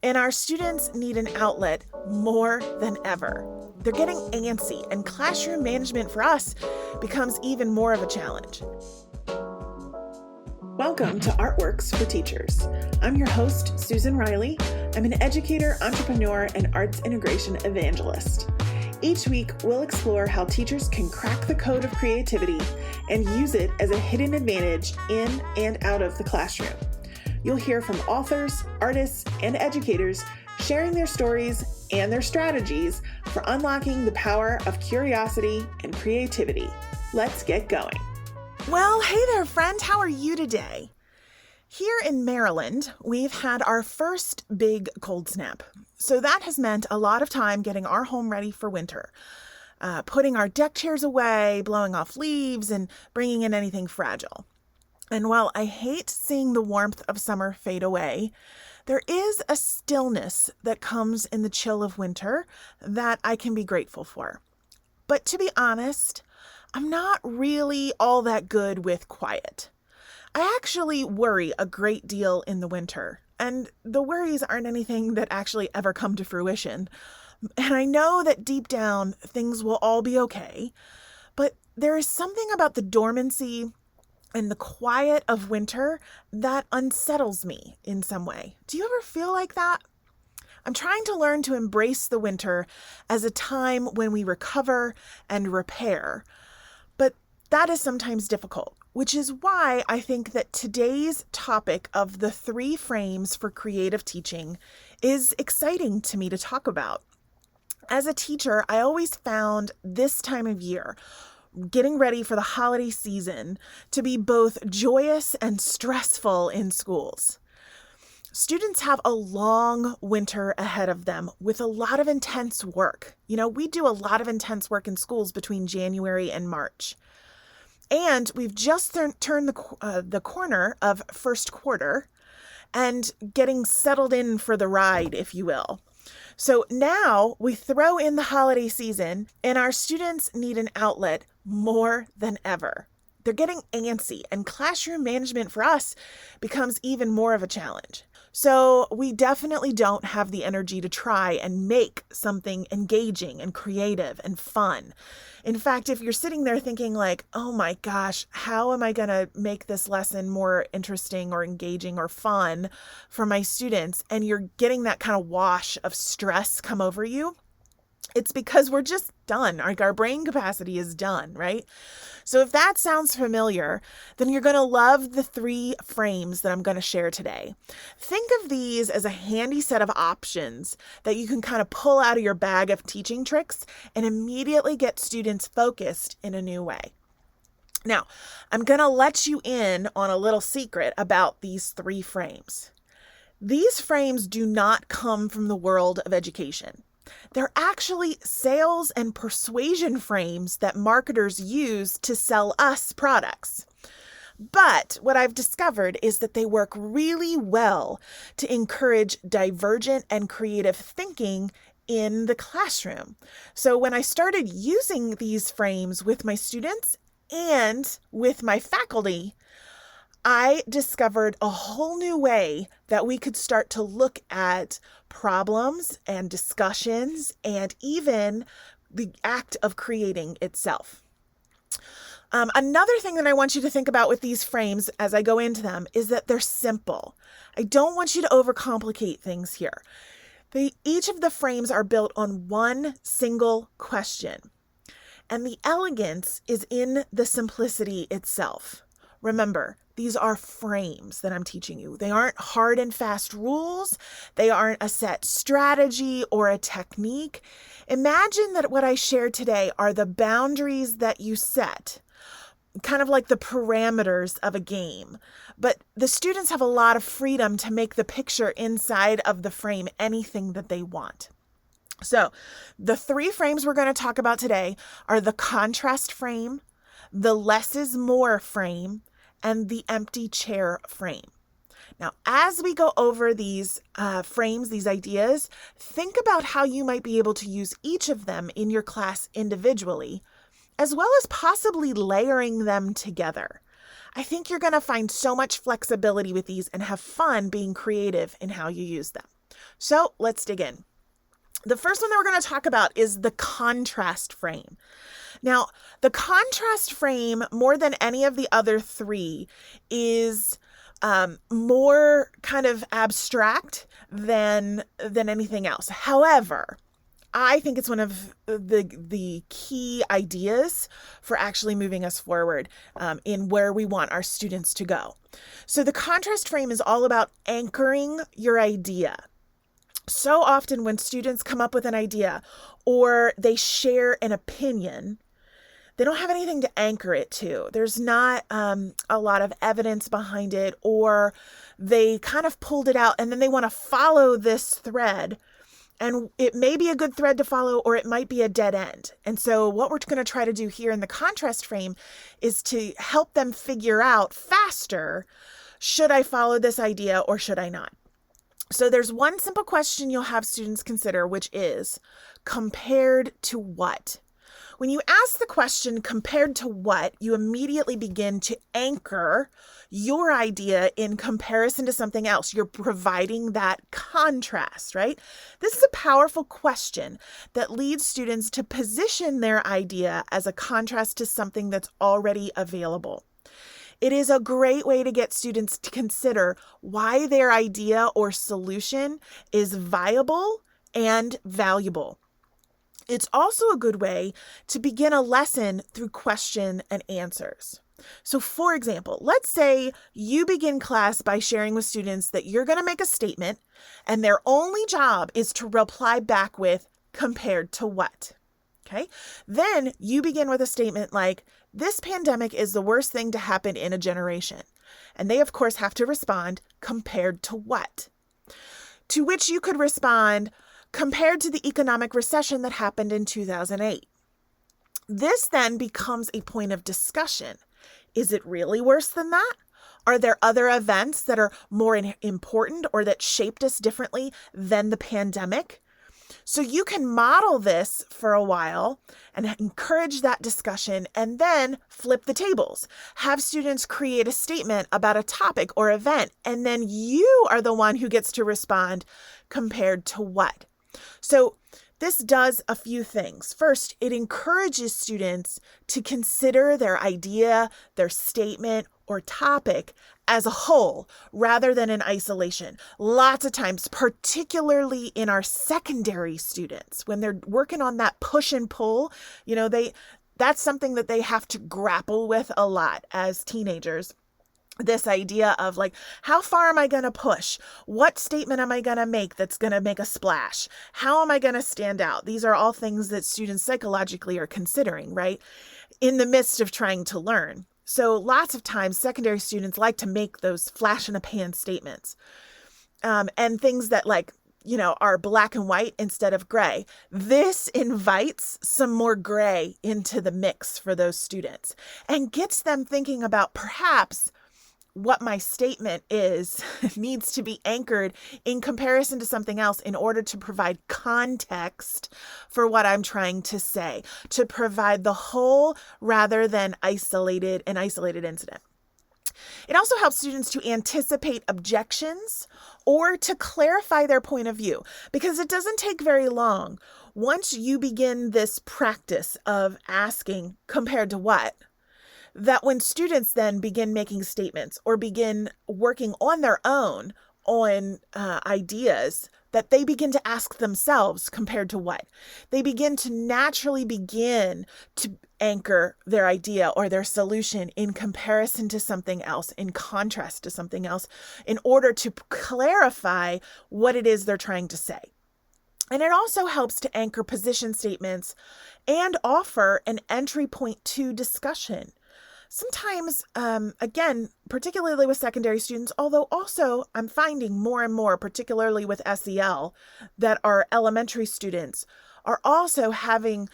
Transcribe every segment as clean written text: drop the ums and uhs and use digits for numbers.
and our students need an outlet more than ever. They're getting antsy, and classroom management for us becomes even more of a challenge. Welcome to Artworks for Teachers. I'm your host, Susan Riley. I'm an educator, entrepreneur, and arts integration evangelist. Each week, we'll explore how teachers can crack the code of creativity and use it as a hidden advantage in and out of the classroom. You'll hear from authors, artists, and educators sharing their stories and their strategies for unlocking the power of curiosity and creativity. Let's get going. Well, hey there, friend. How are you today? Here in Maryland, we've had our first big cold snap. So that has meant a lot of time getting our home ready for winter, putting our deck chairs away, blowing off leaves, and bringing in anything fragile. And while I hate seeing the warmth of summer fade away, there is a stillness that comes in the chill of winter that I can be grateful for. But to be honest, I'm not really all that good with quiet. I actually worry a great deal in the winter, and the worries aren't anything that actually ever come to fruition. And I know that deep down, things will all be okay, but there is something about the dormancy and the quiet of winter that unsettles me in some way. Do you ever feel like that? I'm trying to learn to embrace the winter as a time when we recover and repair, but that is sometimes difficult, which is why I think that today's topic of the 3 frames for creative teaching is exciting to me to talk about. As a teacher, I always found this time of year, getting ready for the holiday season, to be both joyous and stressful in schools. Students have a long winter ahead of them with a lot of intense work. We do a lot of intense work in schools between January and March. And we've just turned the corner of first quarter and getting settled in for the ride, if you will. So now we throw in the holiday season, and our students need an outlet more than ever. They're getting antsy, and classroom management for us becomes even more of a challenge. So we definitely don't have the energy to try and make something engaging and creative and fun. In fact, if you're sitting there thinking like, oh my gosh, how am I going to make this lesson more interesting or engaging or fun for my students? And you're getting that kind of wash of stress come over you. It's because we're just done. Like our brain capacity is done, right? So if that sounds familiar, then you're going to love the 3 frames that I'm going to share today. Think of these as a handy set of options that you can kind of pull out of your bag of teaching tricks and immediately get students focused in a new way. Now, I'm going to let you in on a little secret about these 3 frames. These frames do not come from the world of education. They're actually sales and persuasion frames that marketers use to sell us products. But what I've discovered is that they work really well to encourage divergent and creative thinking in the classroom. So when I started using these frames with my students and with my faculty, I discovered a whole new way that we could start to look at problems and discussions and even the act of creating itself. Another thing that I want you to think about with these frames as I go into them is that they're simple. I don't want you to overcomplicate things here. Each of the frames are built on one single question, and the elegance is in the simplicity itself. Remember, these are frames that I'm teaching you. They aren't hard and fast rules. They aren't a set strategy or a technique. Imagine that what I shared today are the boundaries that you set, kind of like the parameters of a game. But the students have a lot of freedom to make the picture inside of the frame anything that they want. So the 3 frames we're going to talk about today are the contrast frame, the less is more frame, and the empty chair frame. Now, as we go over these frames, these ideas, think about how you might be able to use each of them in your class individually, as well as possibly layering them together. I think you're going to find so much flexibility with these and have fun being creative in how you use them. So let's dig in. The first one that we're going to talk about is the contrast frame. Now, the contrast frame, more than any of the other three, is more kind of abstract than anything else. However, I think it's one of the key ideas for actually moving us forward in where we want our students to go. So the contrast frame is all about anchoring your idea. So often when students come up with an idea or they share an opinion, they don't have anything to anchor it to. There's not a lot of evidence behind it, or they kind of pulled it out and then they want to follow this thread. And it may be a good thread to follow, or it might be a dead end. And so what we're going to try to do here in the contrast frame is to help them figure out faster, should I follow this idea or should I not? So there's one simple question you'll have students consider, which is compared to what? When you ask the question compared to what, you immediately begin to anchor your idea in comparison to something else. You're providing that contrast, right? This is a powerful question that leads students to position their idea as a contrast to something that's already available. It is a great way to get students to consider why their idea or solution is viable and valuable. It's also a good way to begin a lesson through question and answers. So for example, let's say you begin class by sharing with students that you're going to make a statement and their only job is to reply back with compared to what? Okay. Then you begin with a statement like, this pandemic is the worst thing to happen in a generation. And they, of course, have to respond, compared to what? To which you could respond, compared to the economic recession that happened in 2008. This then becomes a point of discussion. Is it really worse than that? Are there other events that are more important or that shaped us differently than the pandemic? So you can model this for a while and encourage that discussion, and then flip the tables. Have students create a statement about a topic or event, and then you are the one who gets to respond compared to what. So this does a few things. First, it encourages students to consider their idea, their statement, or topic as a whole rather than in isolation. Lots of times, particularly in our secondary students, when they're working on that push and pull, that's something that they have to grapple with a lot as teenagers. This idea of like, how far am I going to push? What statement am I going to make that's going to make a splash? How am I going to stand out? These are all things that students psychologically are considering, right? In the midst of trying to learn. So lots of times secondary students like to make those flash in a pan statements and things that are black and white instead of gray. This invites some more gray into the mix for those students and gets them thinking about perhaps what my statement is needs to be anchored in comparison to something else in order to provide context for what I'm trying to say, to provide the whole rather than an isolated incident. It also helps students to anticipate objections or to clarify their point of view, because it doesn't take very long. Once you begin this practice of asking compared to what, that when students then begin making statements or begin working on their own on ideas, that they begin to ask themselves compared to what. They begin to naturally begin to anchor their idea or their solution in comparison to something else, in contrast to something else, in order to clarify what it is they're trying to say. And it also helps to anchor position statements and offer an entry point to discussion. Sometimes, again, particularly with secondary students, although also I'm finding more and more, particularly with SEL, that our elementary students are also having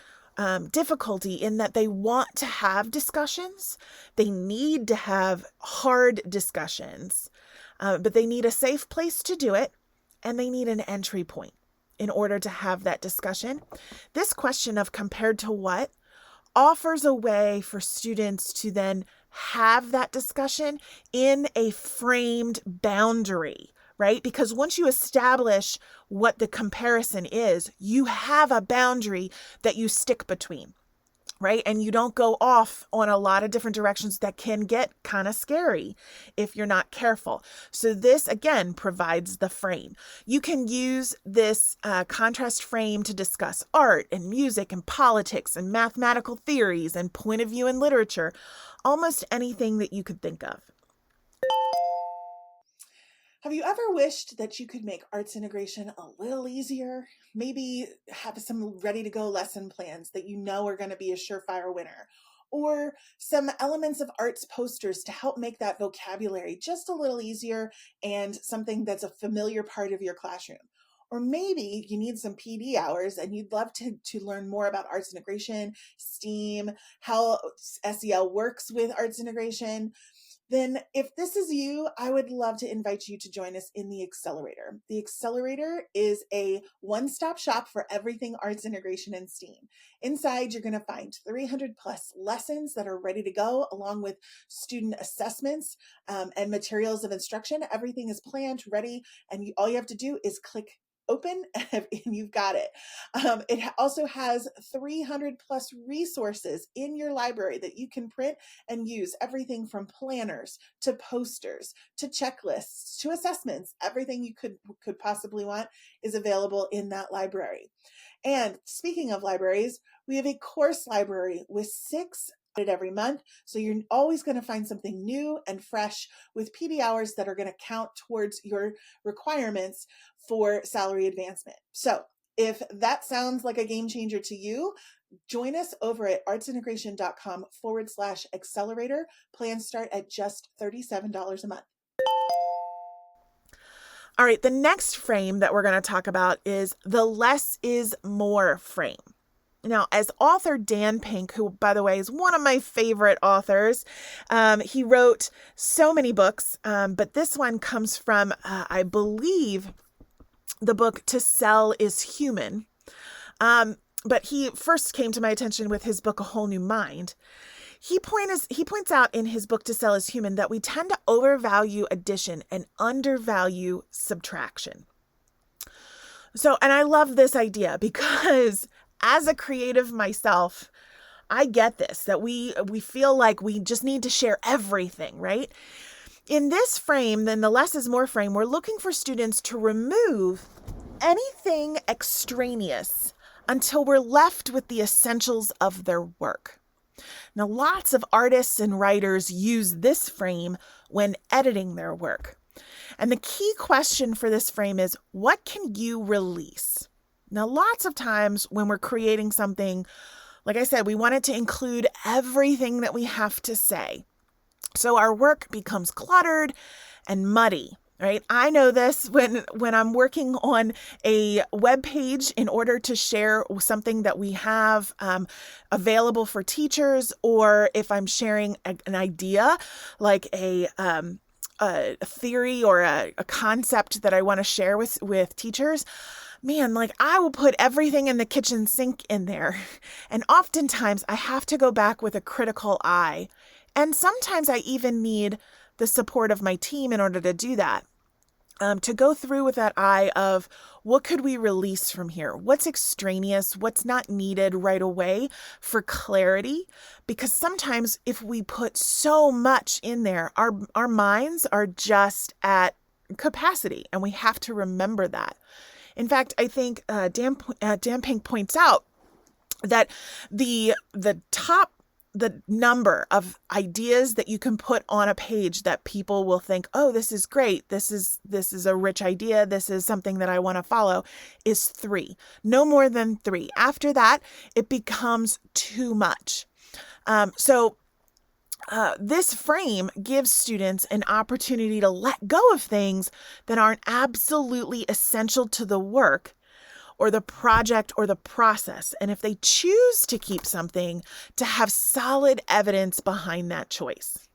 difficulty in that they want to have discussions. They need to have hard discussions, but they need a safe place to do it, and they need an entry point in order to have that discussion. This question of compared to what offers a way for students to then have that discussion in a framed boundary right? Because once you establish what the comparison is, you have a boundary that you stick between, right? And you don't go off on a lot of different directions that can get kind of scary if you're not careful. So this, again, provides the frame. You can use this contrast frame to discuss art and music and politics and mathematical theories and point of view in literature, almost anything that you could think of. Have you ever wished that you could make arts integration a little easier? Maybe have some ready-to-go lesson plans that you know are going to be a surefire winner, or some elements of arts posters to help make that vocabulary just a little easier and something that's a familiar part of your classroom. Or maybe you need some PD hours and you'd love to learn more about arts integration, STEAM, how SEL works with arts integration. Then if this is you, I would love to invite you to join us in the Accelerator. The Accelerator is a one-stop shop for everything arts integration and STEAM. Inside, you're going to find 300 plus lessons that are ready to go, along with student assessments and materials of instruction. Everything is planned, ready, and all you have to do is click open and you've got it. It also has 300 plus resources in your library that you can print and use. Everything from planners to posters to checklists to assessments. Everything you could possibly want is available in that library. And speaking of libraries, we have a course library with 6 every month. So you're always going to find something new and fresh with PD hours that are going to count towards your requirements for salary advancement. So if that sounds like a game changer to you, join us over at artsintegration.com/accelerator. Plans start at just $37 a month. All right, the next frame that we're going to talk about is the less is more frame. Now, as author Dan Pink, who, by the way, is one of my favorite authors, he wrote so many books, but this one comes from, I believe, the book To Sell is Human. But he first came to my attention with his book, A Whole New Mind. He points out in his book To Sell is Human that we tend to overvalue addition and undervalue subtraction. So, and I love this idea because as a creative myself, I get this, that we feel like we just need to share everything, right? In this frame, then the less is more frame, we're looking for students to remove anything extraneous until we're left with the essentials of their work. Now, lots of artists and writers use this frame when editing their work. And the key question for this frame is, what can you release? Now, lots of times when we're creating something, like I said, we want it to include everything that we have to say. So our work becomes cluttered and muddy, right? I know this when I'm working on a web page in order to share something that we have available for teachers, or if I'm sharing an idea like a theory or a concept that I want to share with teachers. Man, like I will put everything in the kitchen sink in there. And oftentimes I have to go back with a critical eye. And sometimes I even need the support of my team in order to do that. To go through with that eye of what could we release from here? What's extraneous? What's not needed right away for clarity? Because sometimes if we put so much in there, our minds are just at capacity, and we have to remember that. In fact, I think Dan Pink points out that the number of ideas that you can put on a page that people will think, oh, this is great. This is a rich idea. This is something that I want to follow, is 3. No more than 3. After that, it becomes too much. This frame gives students an opportunity to let go of things that aren't absolutely essential to the work or the project or the process. And if they choose to keep something, to have solid evidence behind that choice.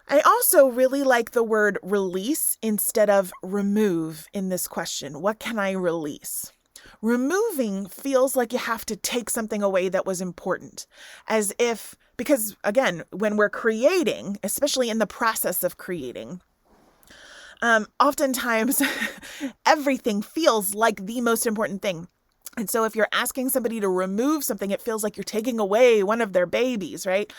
I also really like the word release instead of remove in this question. What can I release? Removing feels like you have to take something away that was important, as if, because again, when we're creating, especially in the process of creating, Oftentimes everything feels like the most important thing. And so if you're asking somebody to remove something, it feels like you're taking away one of their babies, right?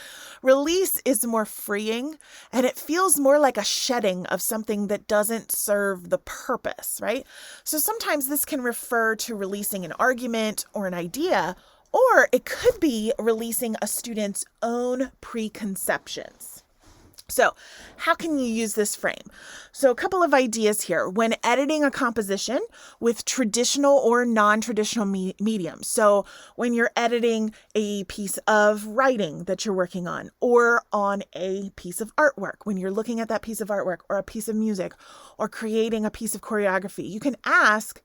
Release is more freeing, and it feels more like a shedding of something that doesn't serve the purpose, right? So sometimes this can refer to releasing an argument or an idea, or it could be releasing a student's own preconceptions. So how can you use this frame? So a couple of ideas here. When editing a composition with traditional or non-traditional mediums. So when you're editing a piece of writing that you're working on, or on a piece of artwork, when you're looking at that piece of artwork or a piece of music or creating a piece of choreography, you can ask.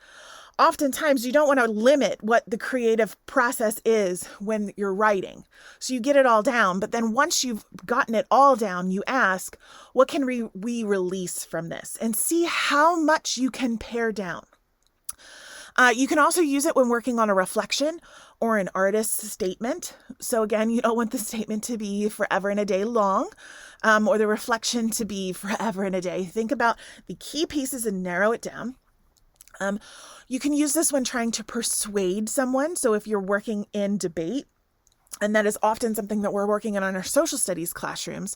Oftentimes, you don't want to limit what the creative process is when you're writing. So you get it all down, but then once you've gotten it all down, you ask, what can we release from this? And see how much you can pare down. You can also use it when working on a reflection or an artist's statement. So again, you don't want the statement to be forever and a day long, or the reflection to be forever and a day. Think about the key pieces and narrow it down. You can use this when trying to persuade someone. So if you're working in debate, and that is often something that we're working on in our social studies classrooms,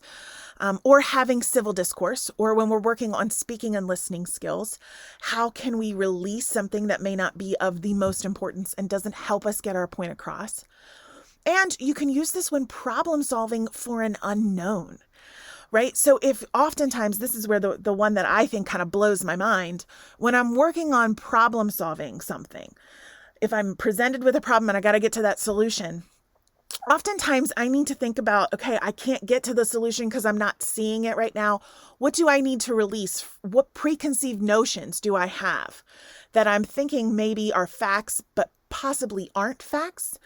or having civil discourse, or when we're working on speaking and listening skills, how can we release something that may not be of the most importance and doesn't help us get our point across? And you can use this when problem solving for an unknown. Right? So if oftentimes, this is where the one that I think kind of blows my mind, when I'm working on problem solving something, if I'm presented with a problem and I got to get to that solution, oftentimes I need to think about, okay, I can't get to the solution because I'm not seeing it right now. What do I need to release? What preconceived notions do I have that I'm thinking maybe are facts, but possibly aren't facts?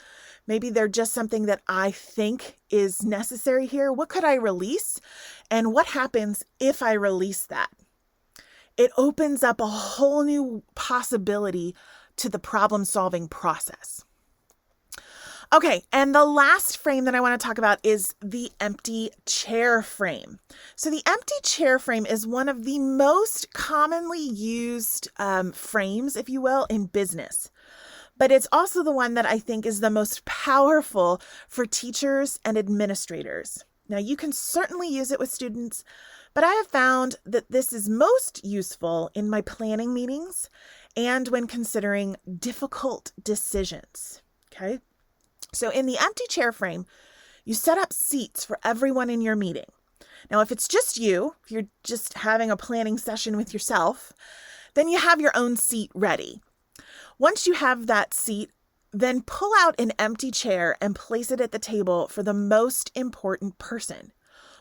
Maybe they're just something that I think is necessary here. What could I release? And what happens if I release that? It opens up a whole new possibility to the problem-solving process. Okay, and the last frame that I want to talk about is the empty chair frame. So the empty chair frame is one of the most commonly used frames, if you will, in business. But it's also the one that I think is the most powerful for teachers and administrators. Now, you can certainly use it with students, but I have found that this is most useful in my planning meetings and when considering difficult decisions. Okay? So in the empty chair frame, you set up seats for everyone in your meeting. Now, if it's just you, if you're just having a planning session with yourself, then you have your own seat ready. Once you have that seat, then pull out an empty chair and place it at the table for the most important person,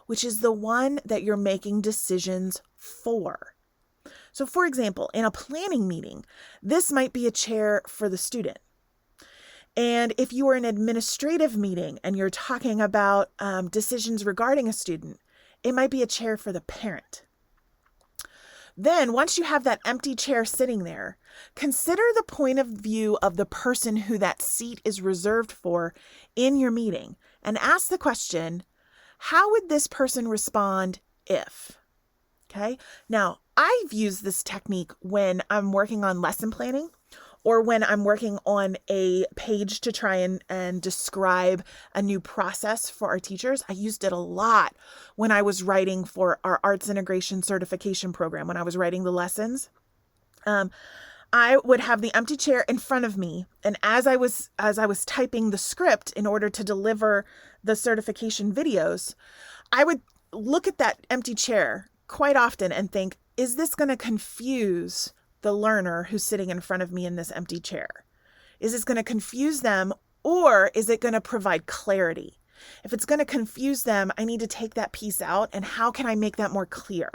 which is the one that you're making decisions for. So for example, in a planning meeting, this might be a chair for the student. And if you are in an administrative meeting and you're talking about decisions regarding a student, it might be a chair for the parent. Then, once you have that empty chair sitting there, consider the point of view of the person who that seat is reserved for in your meeting and ask the question, how would this person respond if? Okay. Now, I've used this technique when I'm working on lesson planning or when I'm working on a page to try and describe a new process for our teachers. I used it a lot when I was writing for our arts integration certification program, when I was writing the lessons. I would have the empty chair in front of me. And as I was typing the script in order to deliver the certification videos, I would look at that empty chair quite often and think, is this going to confuse the learner who's sitting in front of me in this empty chair? Is this going to confuse them, or is it going to provide clarity? If it's going to confuse them, I need to take that piece out, and how can I make that more clear?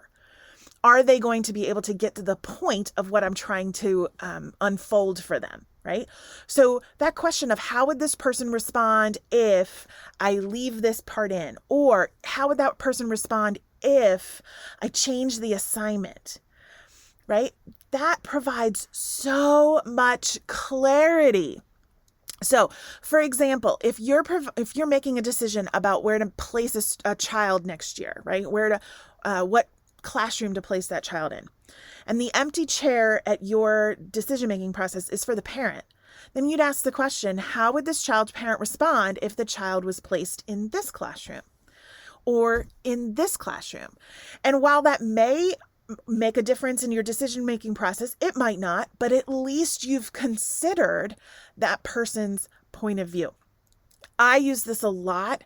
Are they going to be able to get to the point of what I'm trying to unfold for them, right? So that question of how would this person respond if I leave this part in? Or how would that person respond if I change the assignment? Right? That provides so much clarity. So, for example, if you're making a decision about where to place a child next year, right? What classroom to place that child in, and the empty chair at your decision-making process is for the parent, then you'd ask the question, how would this child's parent respond if the child was placed in this classroom or in this classroom? And while that may make a difference in your decision-making process, it might not, but at least you've considered that person's point of view. I use this a lot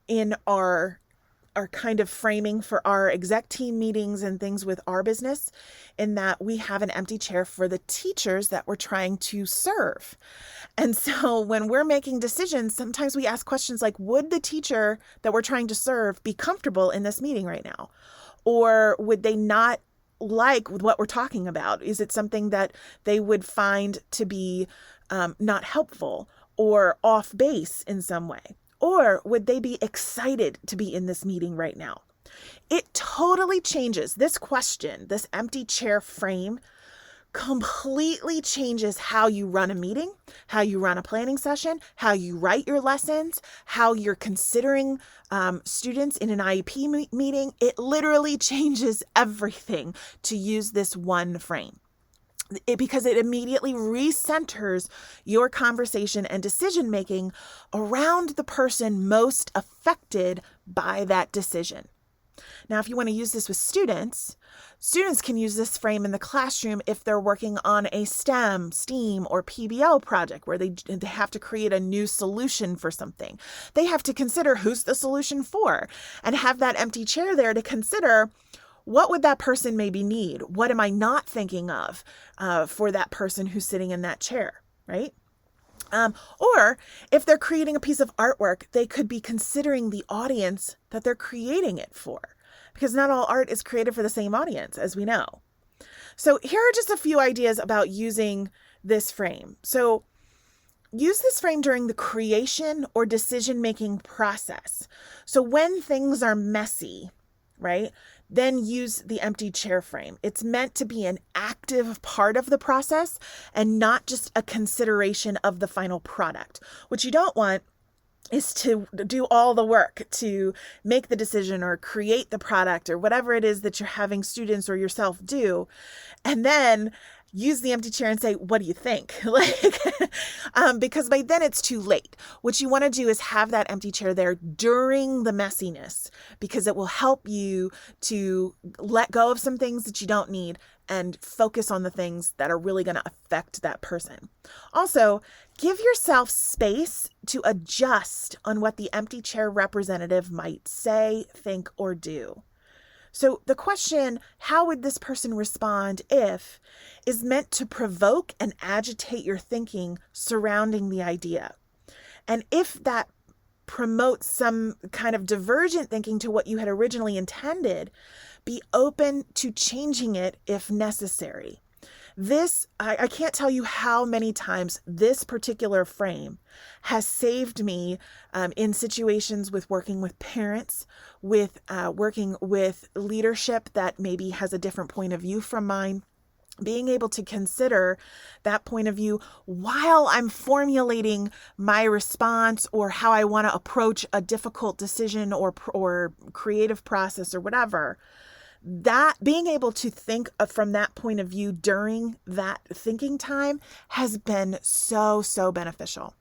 in our kind of framing for our exec team meetings and things with our business, in that we have an empty chair for the teachers that we're trying to serve. And so when we're making decisions, sometimes we ask questions like, would the teacher that we're trying to serve be comfortable in this meeting right now? Or would they not like what we're talking about? Is it something that they would find to be not helpful or off base in some way? Or would they be excited to be in this meeting right now? It totally changes. This question, this empty chair frame, completely changes how you run a meeting, how you run a planning session, how you write your lessons, how you're considering students in an IEP meeting. It literally changes everything to use this one frame. Because it immediately recenters your conversation and decision-making around the person most affected by that decision. Now, if you want to use this with students can use this frame in the classroom if they're working on a STEM, or PBL project where they have to create a new solution for something. They have to consider who's the solution for and have that empty chair there to consider, what would that person maybe need? What am I not thinking of for that person who's sitting in that chair, right? Or if they're creating a piece of artwork, they could be considering the audience that they're creating it for, because not all art is created for the same audience, as we know. So here are just a few ideas about using this frame. So use this frame during the creation or decision-making process. So when things are messy, right, then use the empty chair frame. It's meant to be an active part of the process and not just a consideration of the final product. What you don't want is to do all the work to make the decision or create the product or whatever it is that you're having students or yourself do, and then use the empty chair and say, what do you think? Because by then it's too late. What you want to do is have that empty chair there during the messiness, because it will help you to let go of some things that you don't need and focus on the things that are really going to affect that person. Also, give yourself space to adjust on what the empty chair representative might say, think, or do. So the question, how would this person respond if, is meant to provoke and agitate your thinking surrounding the idea. And if that promotes some kind of divergent thinking to what you had originally intended, be open to changing it if necessary. This, I can't tell you how many times this particular frame has saved me in situations with working with parents, with working with leadership that maybe has a different point of view from mine. Being able to consider that point of view while I'm formulating my response or how I want to approach a difficult decision or creative process or whatever. That being able to think from that point of view during that thinking time has been so beneficial.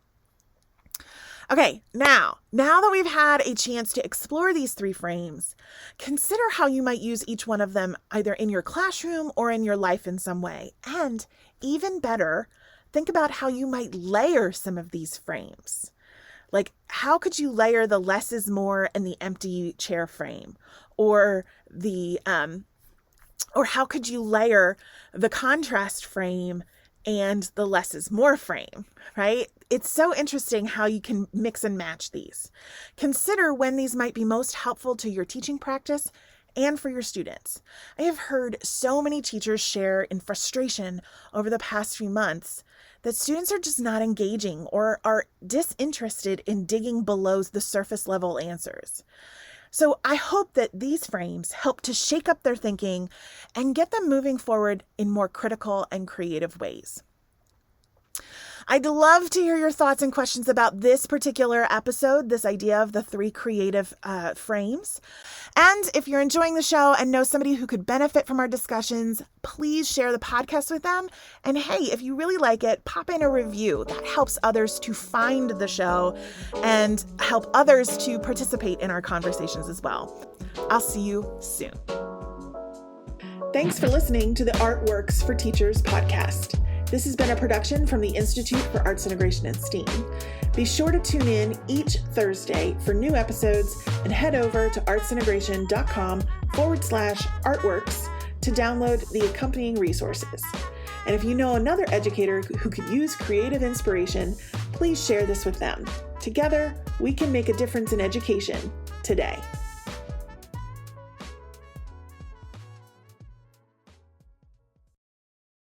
Okay, now that we've had a chance to explore these three frames, consider how you might use each one of them either in your classroom or in your life in some way. And even better, think about how you might layer some of these frames. Like, how could you layer the less is more and the empty chair frame? Or how could you layer the contrast frame and the less is more frame, right? It's so interesting how you can mix and match these. Consider when these might be most helpful to your teaching practice and for your students. I have heard so many teachers share in frustration over the past few months that students are just not engaging or are disinterested in digging below the surface level answers. So I hope that these frames help to shake up their thinking and get them moving forward in more critical and creative ways. I'd love to hear your thoughts and questions about this particular episode, this idea of the 3 creative frames. And if you're enjoying the show and know somebody who could benefit from our discussions, please share the podcast with them. And hey, if you really like it, pop in a review. That helps others to find the show and help others to participate in our conversations as well. I'll see you soon. Thanks for listening to the Artworks for Teachers podcast. This has been a production from the Institute for Arts Integration and STEAM. Be sure to tune in each Thursday for new episodes and head over to artsintegration.com/artworks to download the accompanying resources. And if you know another educator who could use creative inspiration, please share this with them. Together, we can make a difference in education today.